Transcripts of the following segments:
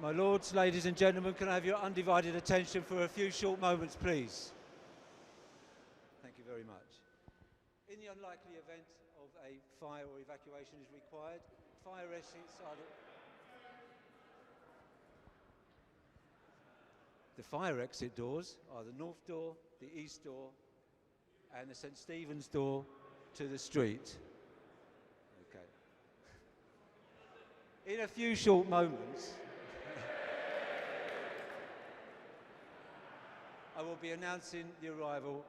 My lords, ladies and gentlemen, can I have your undivided attention for a few short moments, please? Thank you very much. In the unlikely event of a fire or evacuation is required, fire exits are the fire exit doors are the north door, the east door, and the St. Stephen's door to the street. Okay. In a few short moments, I will be announcing the arrival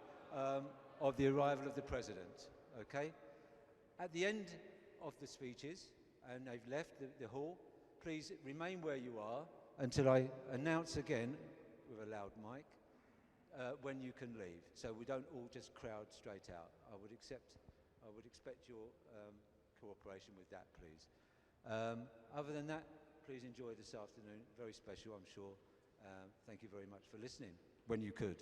of the President, okay? At the end of the speeches, and they've left the hall, please remain where you are until I announce again, with a loud mic, when you can leave, so we don't all just crowd straight out. I would expect your cooperation with that, please. Other than that, please enjoy this afternoon. Very special, I'm sure. Thank you very much for listening, when you could.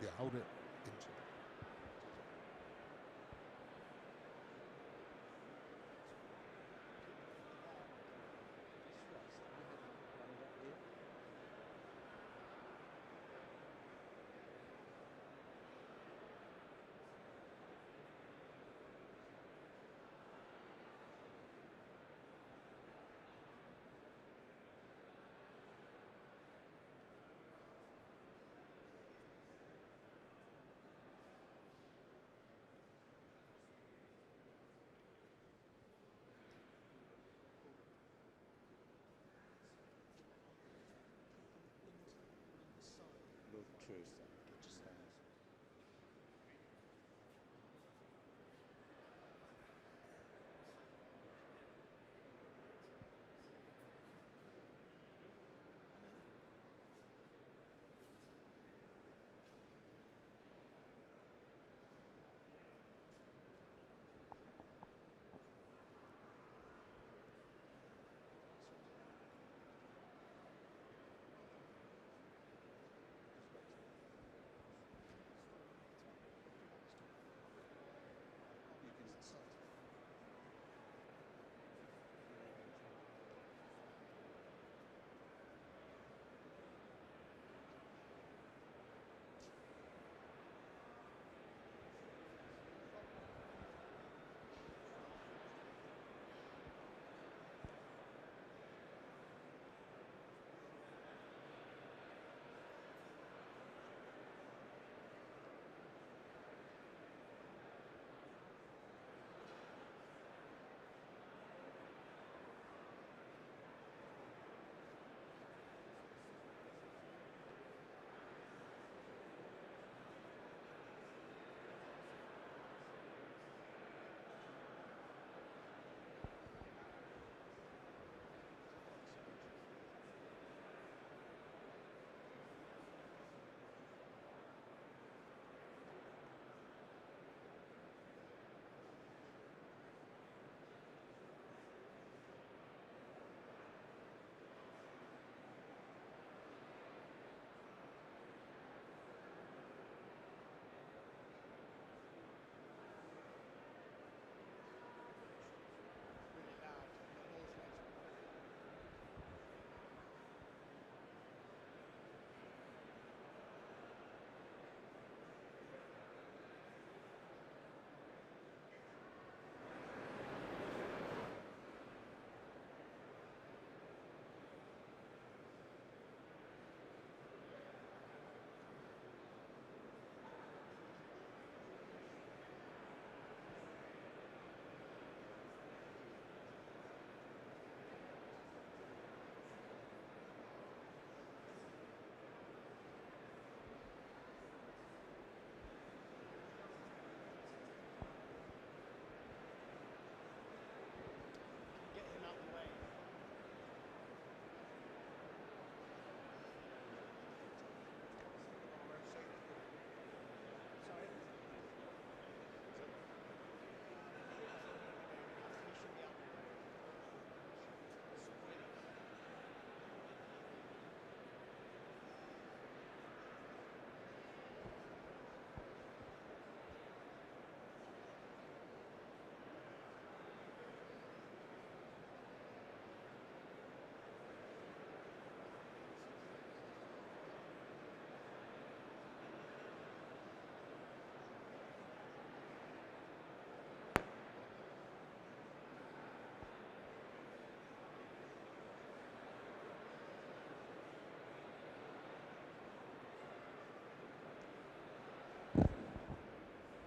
Yeah, hold it into. Truth.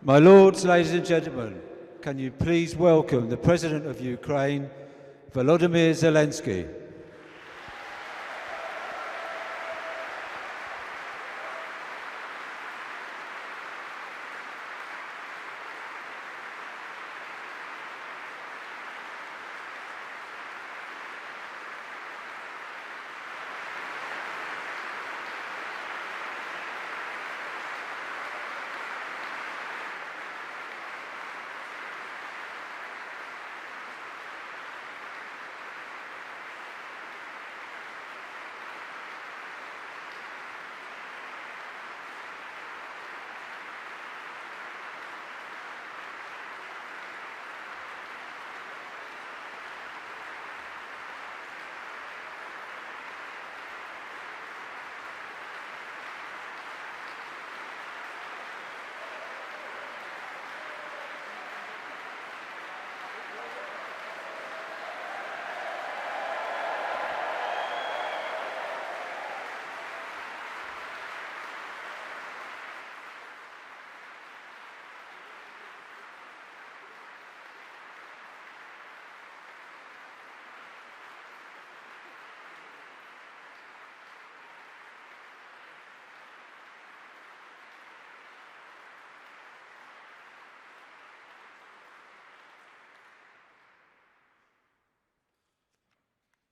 My lords, ladies and gentlemen, can you please welcome the President of Ukraine, Volodymyr Zelenskyy.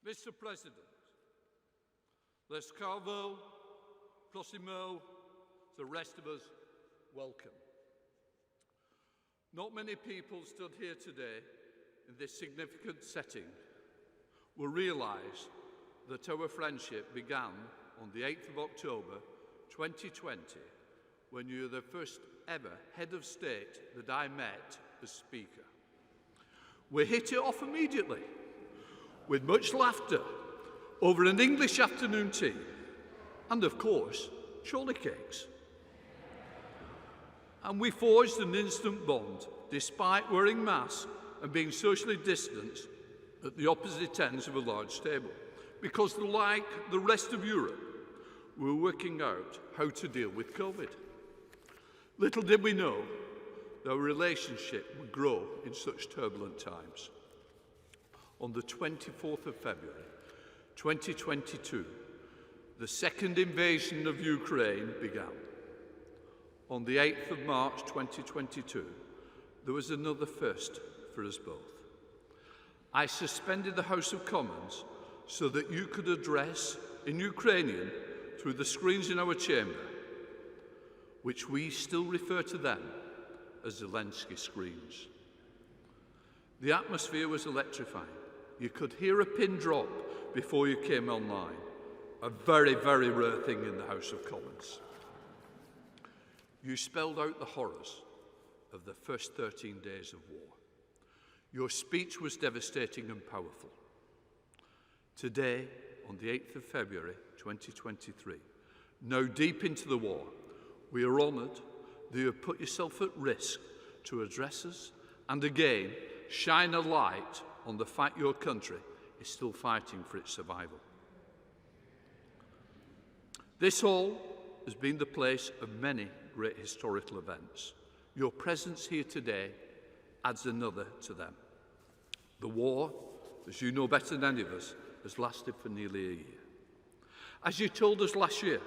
Mr. President, Leskarvo, Prosimo, the rest of us, welcome. Not many people stood here today in this significant setting will realise that our friendship began on the 8th of October 2020 when you were the first ever head of state that I met as Speaker. We hit it off immediately, with much laughter over an English afternoon tea and, of course, choly cakes. And we forged an instant bond despite wearing masks and being socially distanced at the opposite ends of a large table, because like the rest of Europe, we were working out how to deal with COVID. Little did we know that our relationship would grow in such turbulent times. On the 24th of February 2022, the second invasion of Ukraine began. On the 8th of March 2022, there was another first for us both. I suspended the House of Commons so that you could address in Ukrainian through the screens in our chamber, which we still refer to them as Zelenskyj screens. The atmosphere was electrifying. You could hear a pin drop before you came online, a very, very rare thing in the House of Commons. You spelled out the horrors of the first 13 days of war. Your speech was devastating and powerful. Today, on the 8th of February 2023, now deep into the war, we are honoured that you have put yourself at risk to address us and again shine a light on the fact your country is still fighting for its survival. This hall has been the place of many great historical events. Your presence here today adds another to them. The war, as you know better than any of us, has lasted for nearly a year. As you told us last year,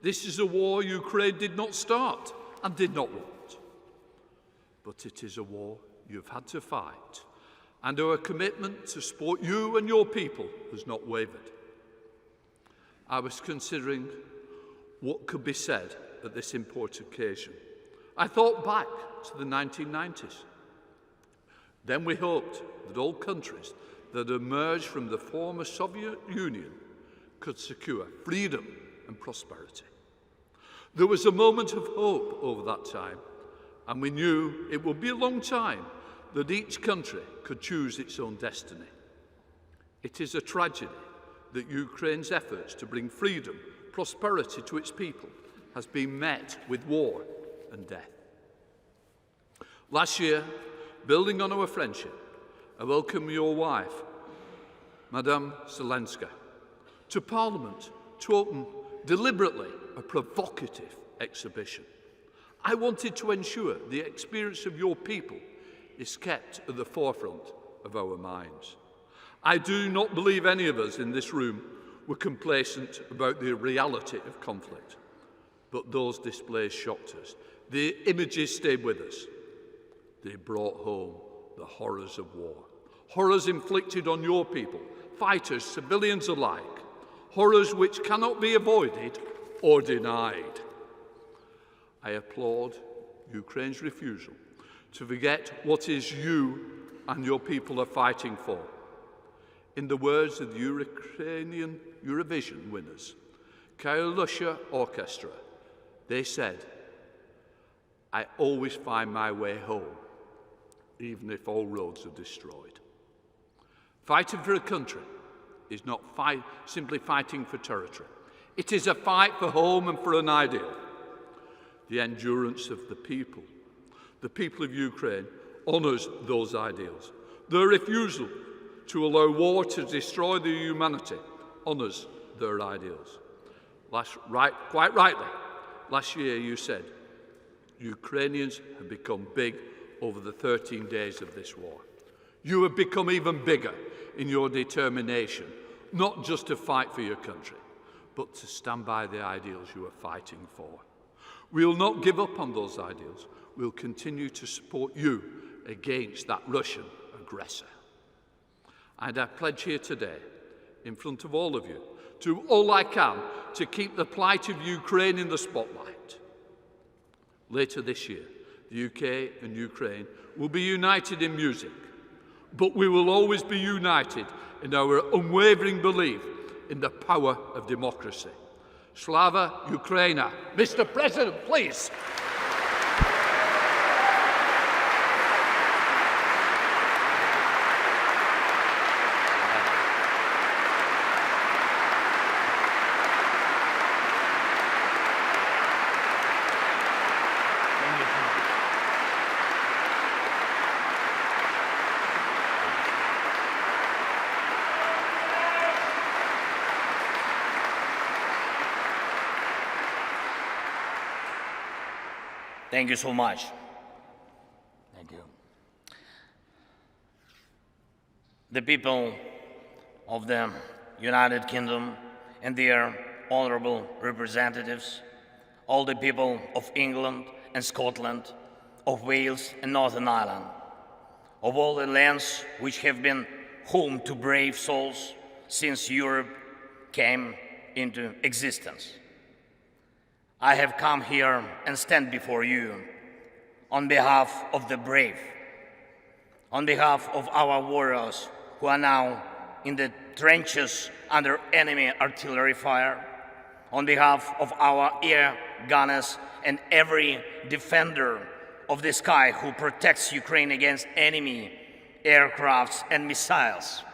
this is a war Ukraine did not start and did not want. But it is a war you've had to fight, and our commitment to support you and your people has not wavered. I was considering what could be said at this important occasion. I thought back to the 1990s. Then we hoped that all countries that emerged from the former Soviet Union could secure freedom and prosperity. There was a moment of hope over that time, and we knew it would be a long time that each country could choose its own destiny. It is a tragedy that Ukraine's efforts to bring freedom, prosperity to its people has been met with war and death. Last year, building on our friendship, I welcome your wife, Madame Selenskyj, to Parliament to open deliberately a provocative exhibition. I wanted to ensure the experience of your people is kept at the forefront of our minds. I do not believe any of us in this room were complacent about the reality of conflict, but those displays shocked us. The images stayed with us. They brought home the horrors of war. Horrors inflicted on your people, fighters, civilians alike. Horrors which cannot be avoided or denied. I applaud Ukraine's refusal to forget what is you and your people are fighting for. In the words of the Ukrainian Eurovision winners, Chronologische Orchestra, they said, "I always find my way home, even if all roads are destroyed." Fighting for a country is not simply fighting for territory. It is a fight for home and for an ideal. The endurance of the people of Ukraine, honours those ideals. Their refusal to allow war to destroy their humanity honours their ideals. Quite rightly, last year you said, Ukrainians have become big over the 13 days of this war. You have become even bigger in your determination, not just to fight for your country, but to stand by the ideals you are fighting for. We will not give up on those ideals. We will continue to support you against that Russian aggressor. And I pledge here today, in front of all of you, to do all I can to keep the plight of Ukraine in the spotlight. Later this year, the UK and Ukraine will be united in music, but we will always be united in our unwavering belief in the power of democracy. Slava Ukraina. Mr. President, please. Thank you so much. Thank you. The people of the United Kingdom and their honourable representatives, all the people of England and Scotland, of Wales and Northern Ireland, of all the lands which have been home to brave souls since Europe came into existence. I have come here and stand before you on behalf of the brave, on behalf of our warriors who are now in the trenches under enemy artillery fire, on behalf of our air gunners and every defender of the sky who protects Ukraine against enemy aircrafts and missiles,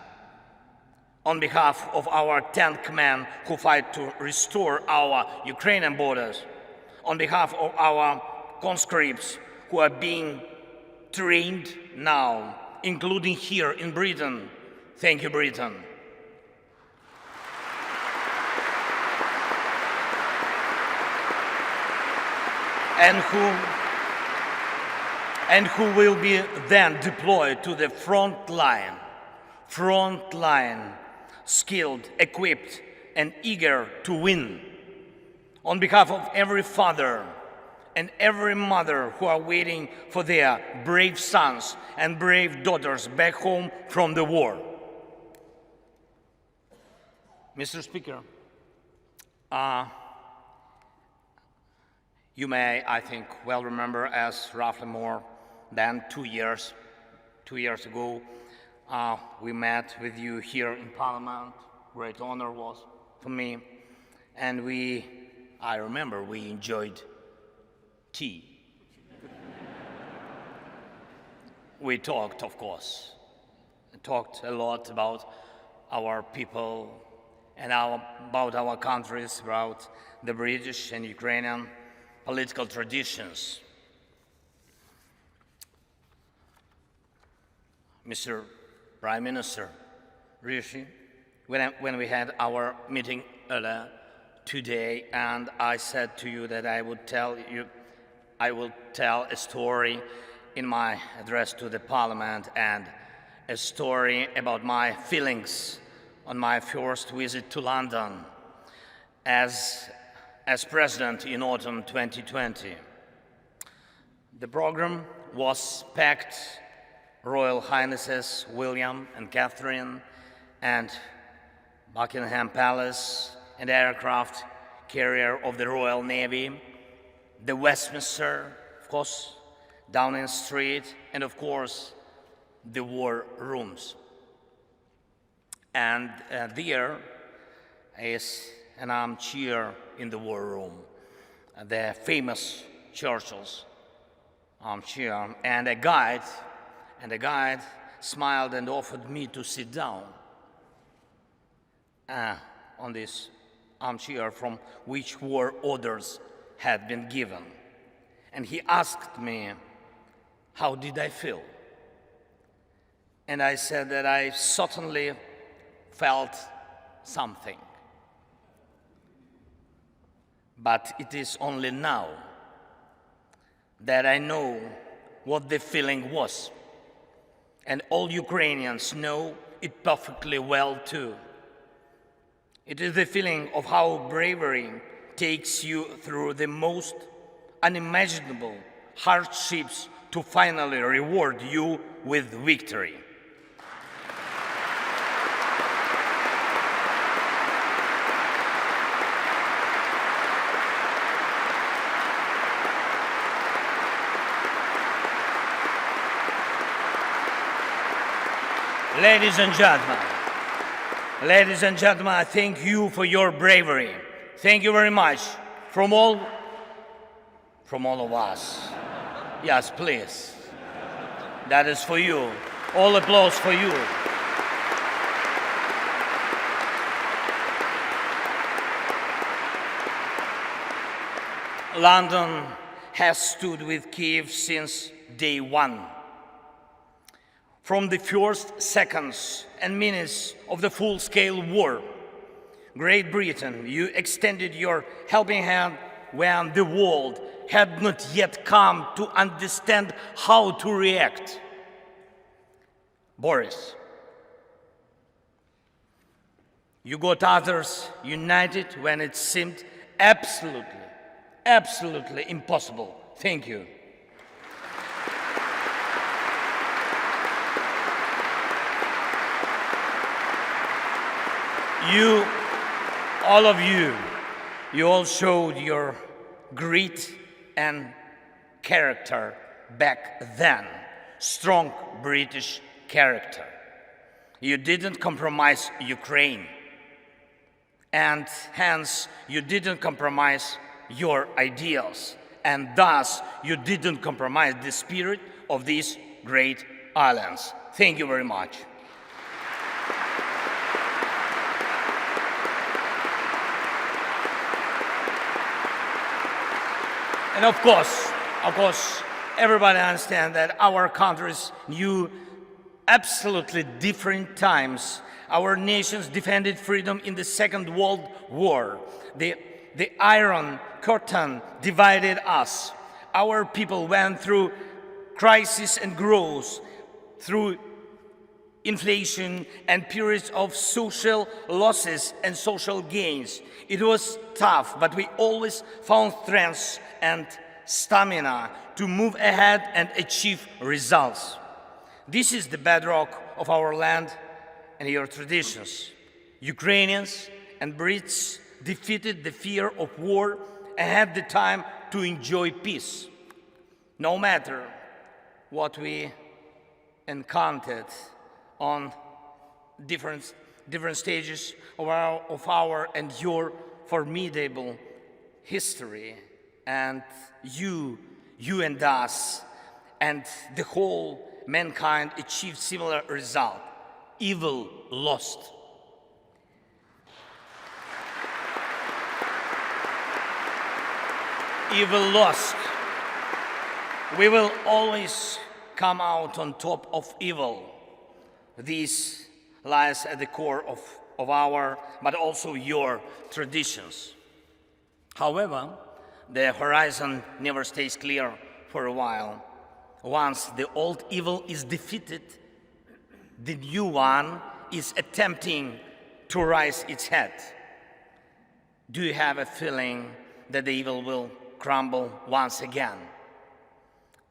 on behalf of our tank men who fight to restore our Ukrainian borders, on behalf of our conscripts who are being trained now, including here in Britain. Thank you, Britain. And who will be then deployed to the front line, skilled, equipped, and eager to win. On behalf of every father and every mother who are waiting for their brave sons and brave daughters back home from the war. Mr. Speaker, you may, I think, well remember as roughly more than 2 years ago, we met with you here in Parliament. Great honor was for me. And I remember we enjoyed tea. We talked, of course. We talked a lot about our people and about our countries, about the British and Ukrainian political traditions. Mr. Prime Minister Rishi, when we had our meeting earlier today, and I said to you that I would tell you I will tell a story in my address to the Parliament, and a story about my feelings on my first visit to London as President in autumn 2020. The program was packed. Royal Highnesses William and Catherine, and Buckingham Palace, and aircraft carrier of the Royal Navy, the Westminster, of course, Downing Street, and of course, the war rooms. And there is an armchair in the war room, the famous Churchill's armchair, and a guide smiled and offered me to sit down on this armchair from which war orders had been given. And he asked me, how did I feel? And I said that I certainly felt something. But it is only now that I know what the feeling was. And all Ukrainians know it perfectly well too. It is the feeling of how bravery takes you through the most unimaginable hardships to finally reward you with victory. Ladies and gentlemen, I thank you for your bravery. Thank you very much from all of us. Yes, please. That is for you. All applause for you. London has stood with Kiev since day one. From the first seconds and minutes of the full-scale war, Great Britain, you extended your helping hand when the world had not yet come to understand how to react. Boris, you got others united when it seemed absolutely impossible. Thank you. All of you all showed your grit and character back then, strong British character. You didn't compromise Ukraine, and hence you didn't compromise your ideals, and thus you didn't compromise the spirit of these great islands. Thank you very much. And of course, everybody understands that our countries knew absolutely different times. Our nations defended freedom in the Second World War. The Iron Curtain divided us. Our people went through crisis and growth, through inflation and periods of social losses and social gains. It was tough, but we always found strength and stamina to move ahead and achieve results. This is the bedrock of our land and your traditions. Ukrainians and Brits defeated the fear of war and had the time to enjoy peace. No matter what we encountered on different stages of our and your formidable history, and you and us and the whole mankind achieved similar result. Evil lost. Evil lost. We will always come out on top of evil. This lies at the core of our, but also your traditions. However, The horizon never stays clear for a while. Once the old evil is defeated, the new one is attempting to rise its head. Do you have a feeling that the evil will crumble once again?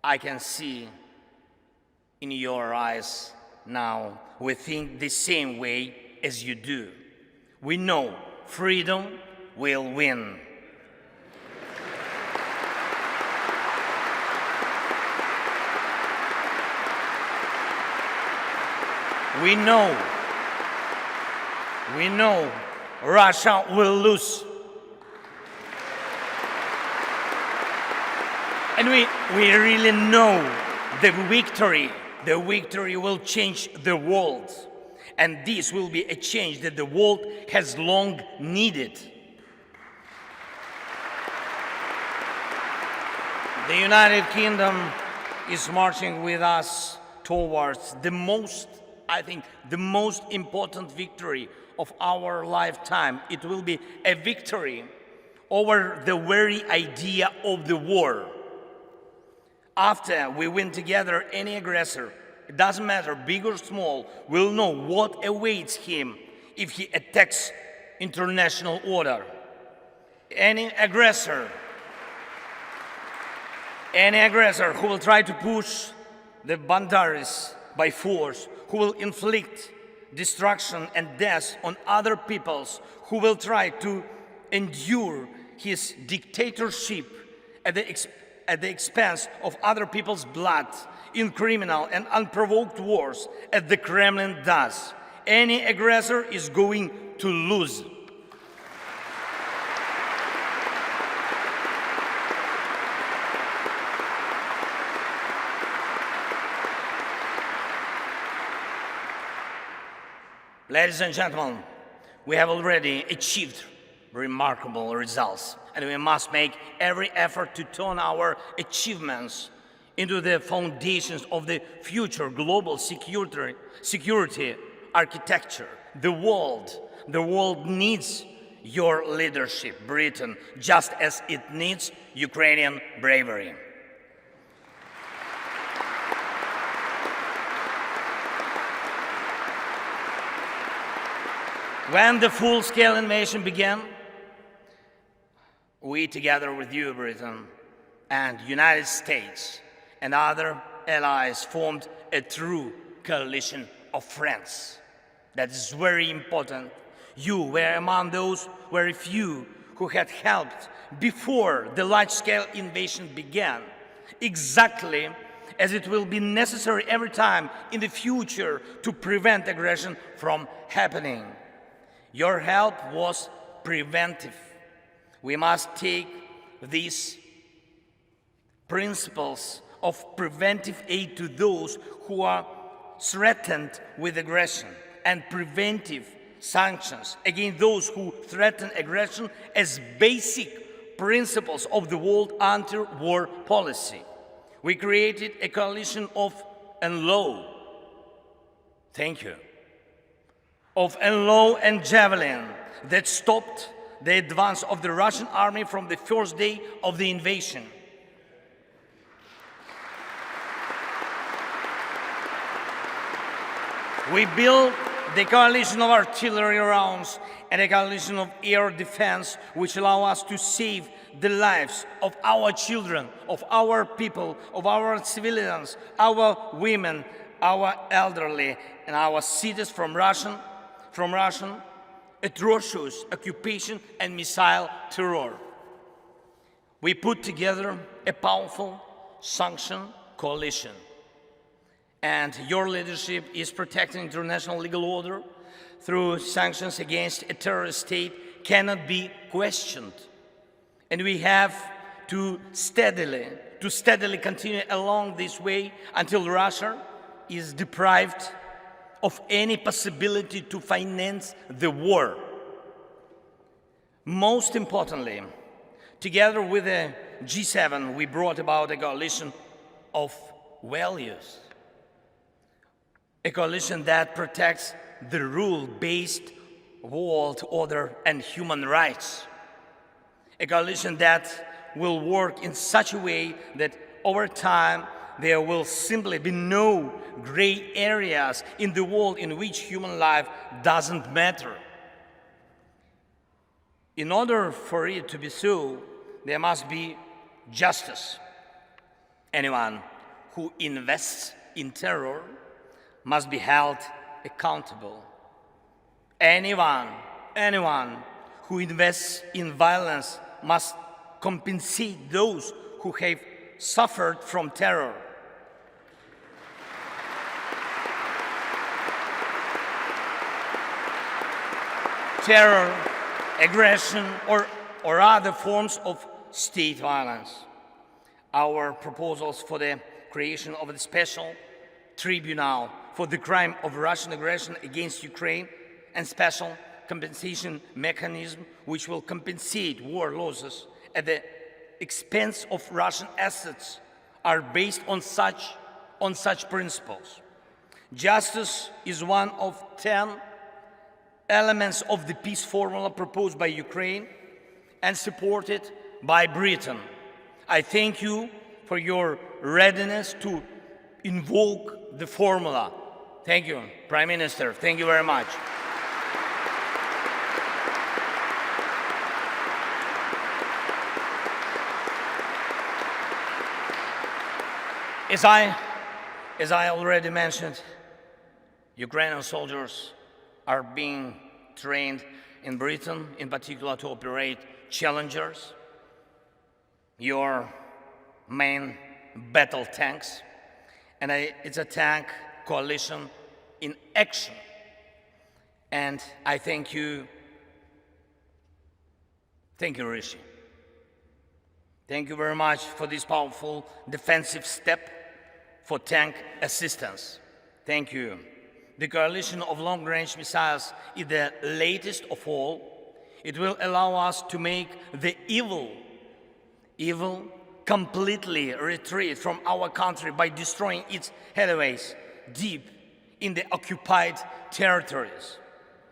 I can see in your eyes now we think the same way as you do. We know freedom will win. We know Russia will lose. And we really know the victory will change the world. And this will be a change that the world has long needed. The United Kingdom is marching with us towards the most important victory of our lifetime. It will be a victory over the very idea of the war. After we win together, any aggressor, it doesn't matter, big or small, will know what awaits him if he attacks international order. Any aggressor who will try to push the boundaries by force, who will inflict destruction and death on other peoples, who will try to endure his dictatorship at the expense of other people's blood in criminal and unprovoked wars, as the Kremlin does. Any aggressor is going to lose. Ladies and gentlemen, we have already achieved remarkable results, and we must make every effort to turn our achievements into the foundations of the future global security architecture. The world needs your leadership, Britain, just as it needs Ukrainian bravery. When the full-scale invasion began, we, together with you, Britain, and United States and other allies, formed a true coalition of friends. That is very important. You were among those very few who had helped before the large-scale invasion began, exactly as it will be necessary every time in the future to prevent aggression from happening. Your help was preventive. We must take these principles of preventive aid to those who are threatened with aggression, and preventive sanctions against those who threaten aggression as basic principles of the world anti-war policy. We created a coalition of NLAW. Thank you. Of NLAW and Javelin that stopped the advance of the Russian army from the first day of the invasion. We built the coalition of artillery rounds and a coalition of air defense, which allow us to save the lives of our children, of our people, of our civilians, our women, our elderly, and our cities from Russian atrocious occupation and missile terror. We put together a powerful sanction coalition, and your leadership is protecting international legal order through sanctions against a terrorist state cannot be questioned. And we have to steadily continue along this way until Russia is deprived of any possibility to finance the war. Most importantly, together with the G7, we brought about a coalition of values, a coalition that protects the rule-based world order and human rights, a coalition that will work in such a way that over time there will simply be no gray areas in the world in which human life doesn't matter. In order for it to be so, there must be justice. Anyone who invests in terror must be held accountable. Anyone who invests in violence must compensate those who have suffered from terror. Terror, aggression, or other forms of state violence. Our proposals for the creation of a special tribunal for the crime of Russian aggression against Ukraine and special compensation mechanism which will compensate war losses at the expense of Russian assets are based on such principles. Justice is one of 10 elements of the peace formula proposed by Ukraine and supported by Britain. I thank you for your readiness to invoke the formula. Thank you, Prime Minister. Thank you very much. As I already mentioned, Ukrainian soldiers are being trained in Britain, in particular to operate Challengers, your main battle tanks, and it's a tank coalition in action. And I thank you, Rishi. Thank you very much for this powerful defensive step for tank assistance. Thank you. The coalition of long-range missiles is the latest of all. It will allow us to make the evil completely retreat from our country by destroying its headways deep in the occupied territories.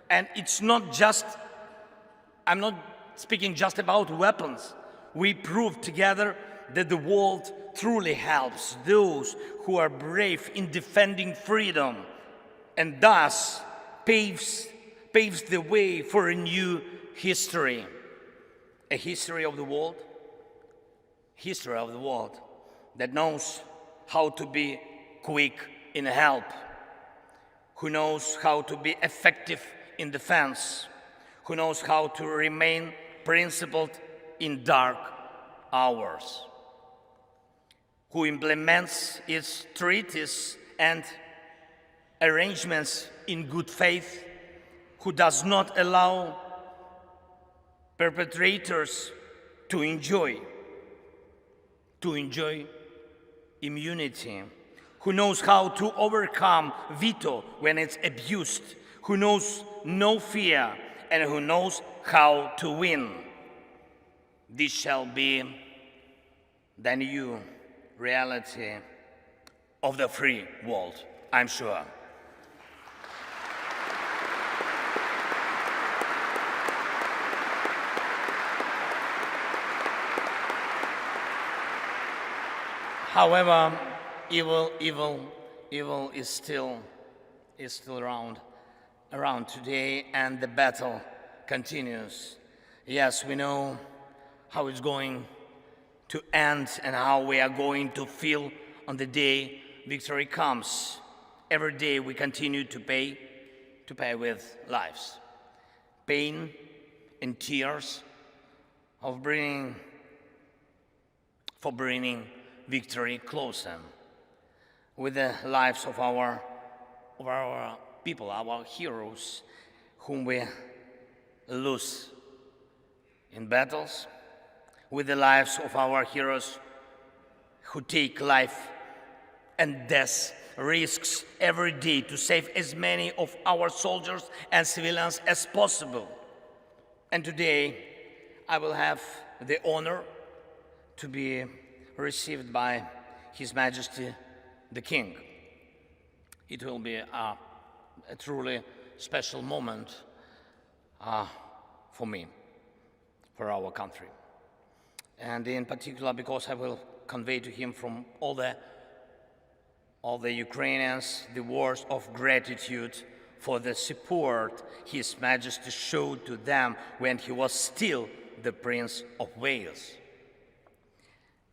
And it's not just, I'm not speaking just about weapons. We proved together that the world truly helps those who are brave in defending freedom, and thus paves the way for a new history. A history of the world that knows how to be quick in help, who knows how to be effective in defense, who knows how to remain principled in dark hours, who implements its treaties and arrangements in good faith, who does not allow perpetrators to enjoy immunity, who knows how to overcome veto when it's abused, who knows no fear, and who knows how to win. This shall be the new reality of the free world, I'm sure. However, evil is still around today, and the battle continues. Yes, we know how it's going to end and how we are going to feel on the day victory comes. Every day we continue to pay with lives, pain and tears for bringing victory closer, with the lives of our people, our heroes, whom we lose in battles, with the lives of our heroes who take life and death risks every day to save as many of our soldiers and civilians as possible. And today I will have the honor to be received by His Majesty the King. It will be a truly special moment for me, for our country. and in particular because I will convey to him from all the Ukrainians the words of gratitude for the support His Majesty showed to them when he was still the Prince of Wales.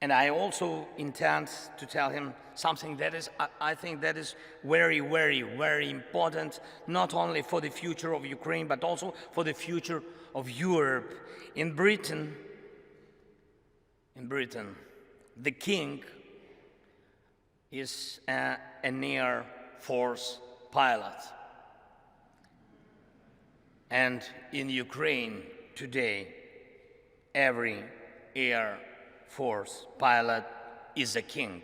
And I also intend to tell him something that is, I think that is very, very, very important, not only for the future of Ukraine, but also for the future of Europe. In Britain, the king is an Air Force pilot. And in Ukraine today, every Air Force pilot is a king.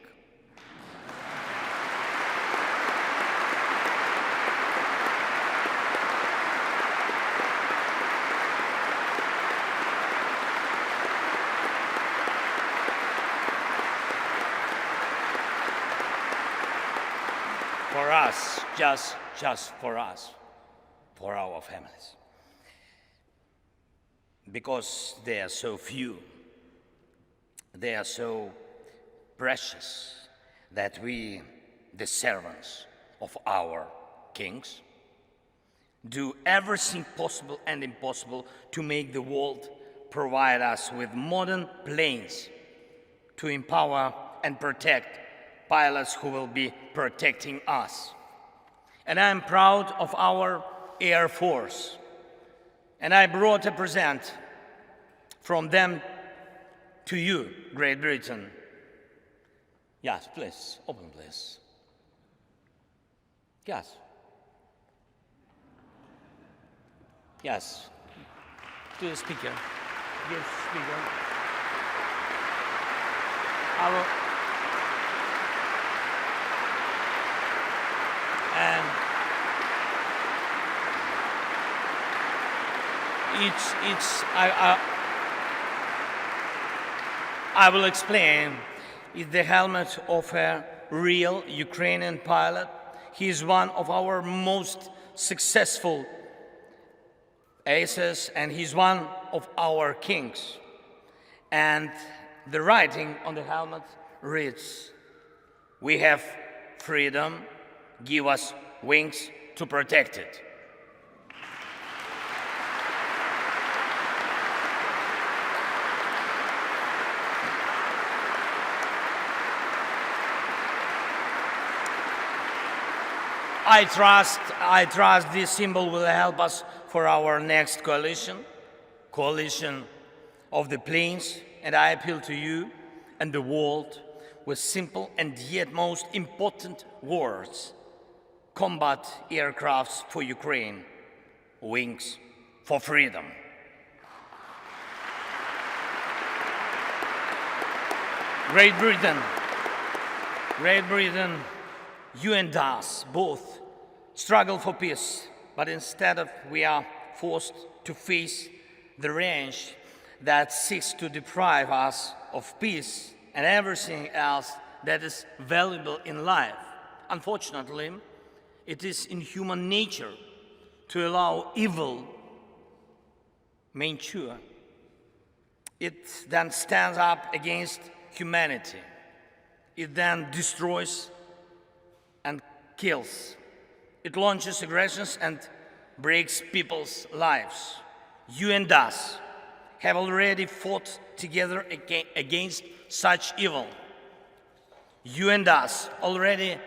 For us, just for us, for our families. Because they are so few, they are so precious that we, the servants of our kings, do everything possible and impossible to make the world provide us with modern planes to empower and protect pilots who will be protecting us. And I'm proud of our Air Force. And I brought a present from them to you, Great Britain. Yes, please, open please. Yes. Yes. To the speaker. Give speaker. And I will explain. It's the helmet of a real Ukrainian pilot. He is one of our most successful aces, and he's one of our kings. And the writing on the helmet reads, "We have freedom, give us wings to protect it." I trust this symbol will help us for our next coalition of the planes, and I appeal to you and the world with simple and yet most important words: combat aircrafts for Ukraine, wings for freedom. Great Britain, you and us both struggle for peace, but instead of we are forced to face the range that seeks to deprive us of peace and everything else that is valuable in life. Unfortunately, it is in human nature to allow evil mature. It then stands up against humanity. It then destroys and kills. It launches aggressions and breaks people's lives. You and us have already fought together against such evil. You and us already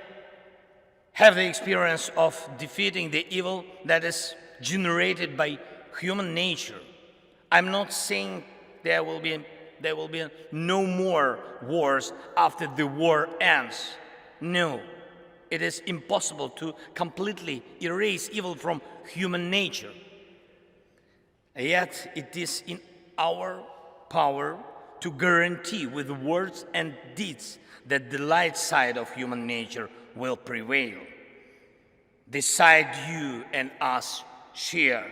have the experience of defeating the evil that is generated by human nature. I'm not saying there will be no more wars after the war ends. No, it is impossible to completely erase evil from human nature. Yet it is in our power to guarantee with words and deeds that the light side of human nature will prevail. The side you and us share,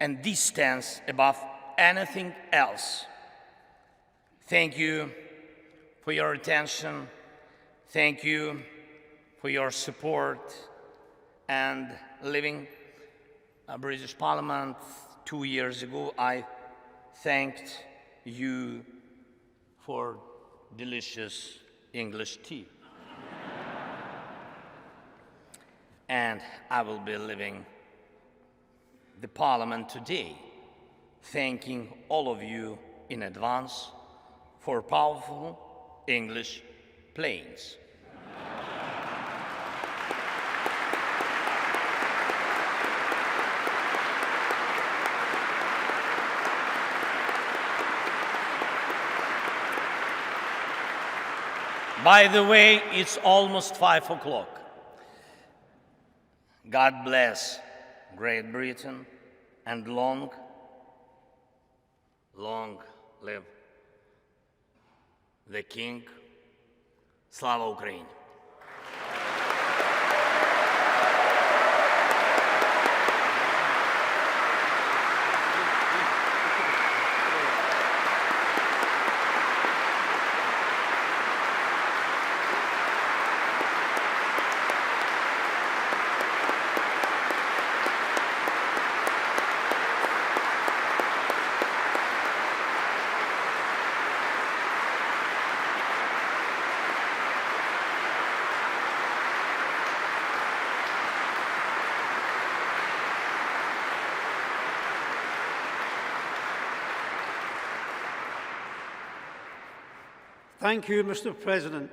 and this stands above anything else. Thank you for your attention. Thank you for your support. And leaving British Parliament 2 years ago, I thanked you for delicious English tea. And I will be leaving the Parliament today, thanking all of you in advance for powerful English planes. By the way, it's almost 5 o'clock. God bless Great Britain and long live the King. Slava Ukraini! Thank you, Mr. President,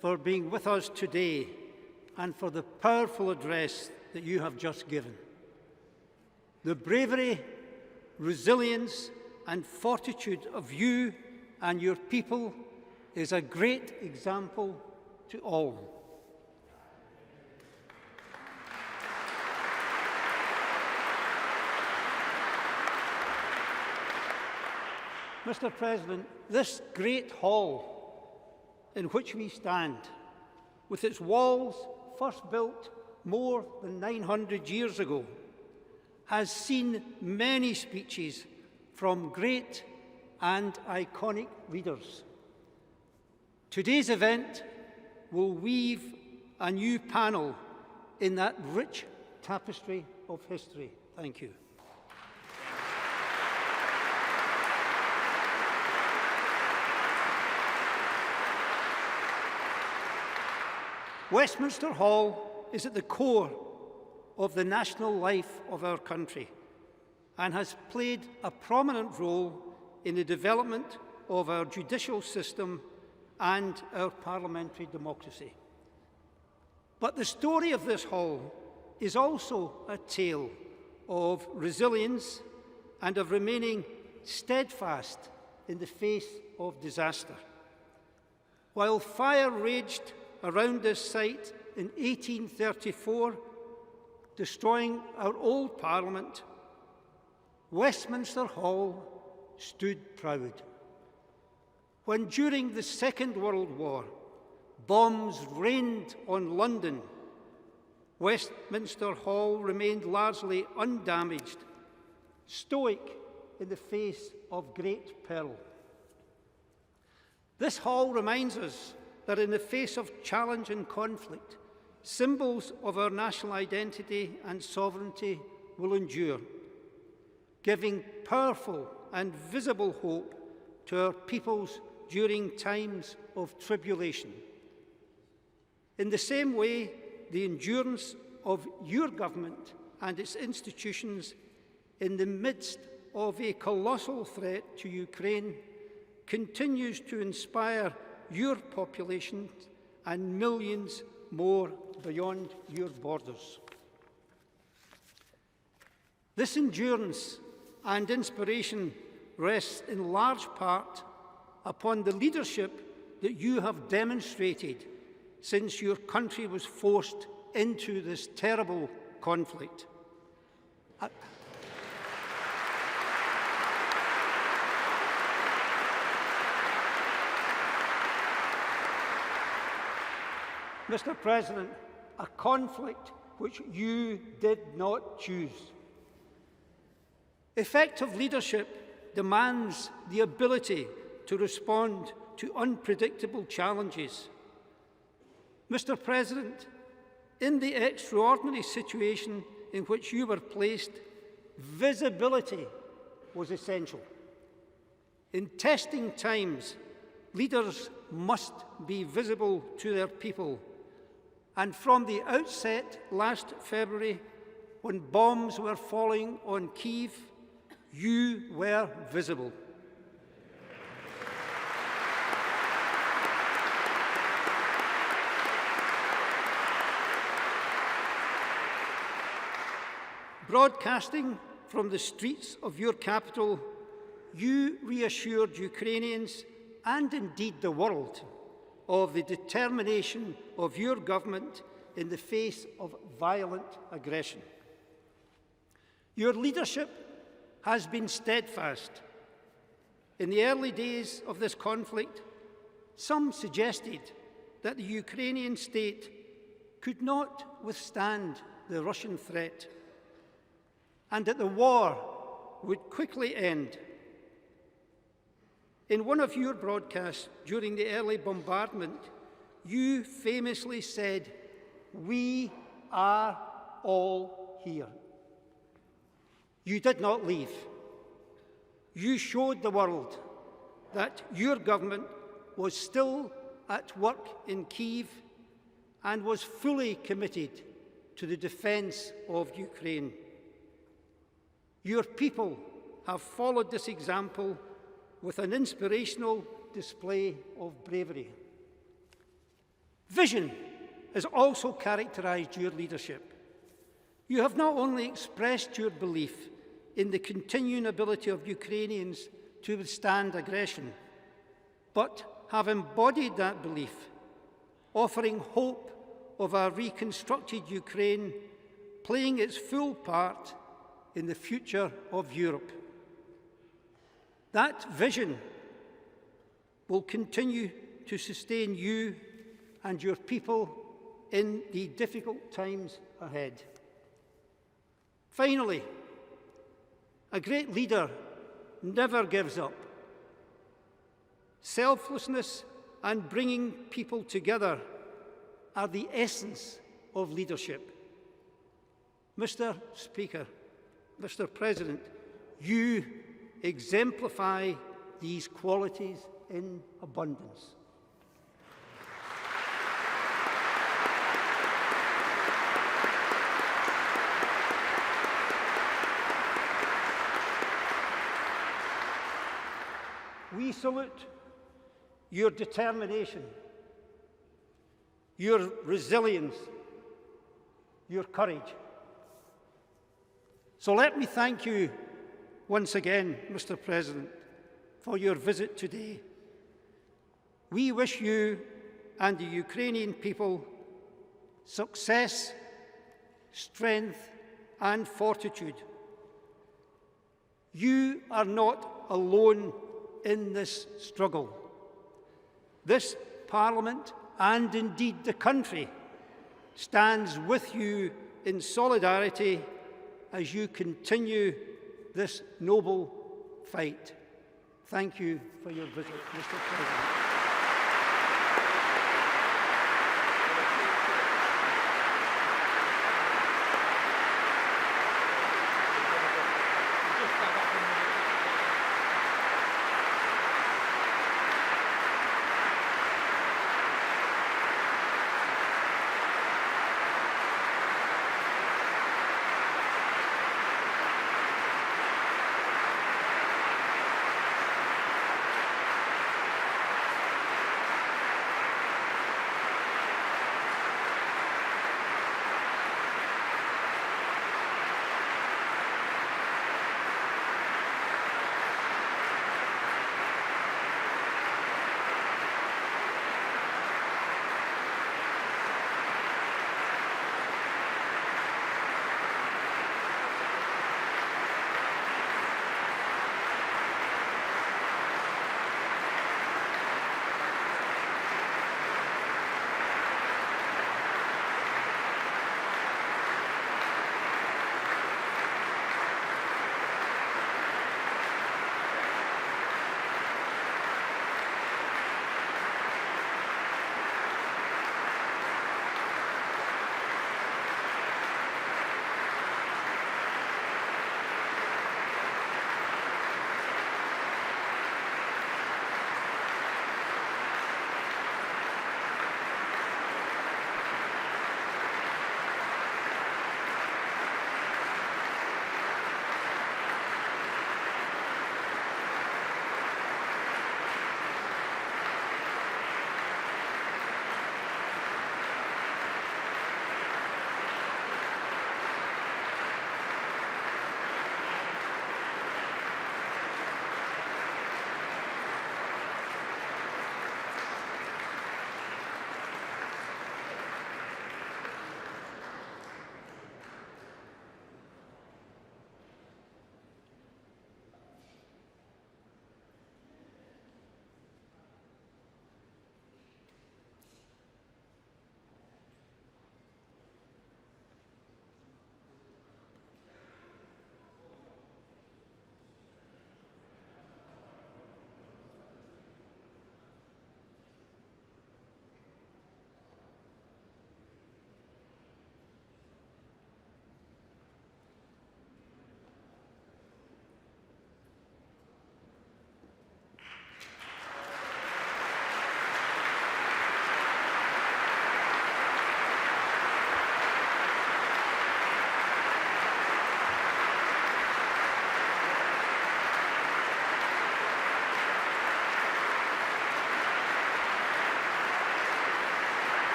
for being with us today and for the powerful address that you have just given. The bravery, resilience, and fortitude of you and your people is a great example to all. Mr. President, this great hall in which we stand, with its walls first built more than 900 years ago, has seen many speeches from great and iconic leaders. Today's event will weave a new panel in that rich tapestry of history. Thank you. Westminster Hall is at the core of the national life of our country and has played a prominent role in the development of our judicial system and our parliamentary democracy. But the story of this hall is also a tale of resilience and of remaining steadfast in the face of disaster. While fire raged around this site in 1834, destroying our old Parliament, Westminster Hall stood proud. When during the Second World War, bombs rained on London, Westminster Hall remained largely undamaged, stoic in the face of great peril. This hall reminds us that in the face of challenge and conflict, symbols of our national identity and sovereignty will endure, giving powerful and visible hope to our peoples during times of tribulation. In the same way, the endurance of your government and its institutions in the midst of a colossal threat to Ukraine continues to inspire your population and millions more beyond your borders. This endurance and inspiration rests in large part upon the leadership that you have demonstrated since your country was forced into this terrible conflict. Mr. President, a conflict which you did not choose. Effective leadership demands the ability to respond to unpredictable challenges. Mr. President, in the extraordinary situation in which you were placed, visibility was essential. In testing times, leaders must be visible to their people. And from the outset last February, when bombs were falling on Kyiv, you were visible. Broadcasting from the streets of your capital, you reassured Ukrainians and indeed the world of the determination of your government in the face of violent aggression. Your leadership has been steadfast. In the early days of this conflict, some suggested that the Ukrainian state could not withstand the Russian threat and that the war would quickly end. In one of your broadcasts during the early bombardment, you famously said, "We are all here." You did not leave. You showed the world that your government was still at work in Kyiv and was fully committed to the defence of Ukraine. Your people have followed this example with an inspirational display of bravery. Vision has also characterised your leadership. You have not only expressed your belief in the continuing ability of Ukrainians to withstand aggression, but have embodied that belief, offering hope of a reconstructed Ukraine playing its full part in the future of Europe. That vision will continue to sustain you and your people in the difficult times ahead. Finally, a great leader never gives up. Selflessness and bringing people together are the essence of leadership. Mr. Speaker, Mr. President, you exemplify these qualities in abundance. We salute your determination, your resilience, your courage. So let me thank you once again, Mr. President, for your visit today. We wish you and the Ukrainian people success, strength, and fortitude. You are not alone in this struggle. This Parliament, and indeed the country, stands with you in solidarity as you continue this noble fight. Thank you for your visit, Mr. President.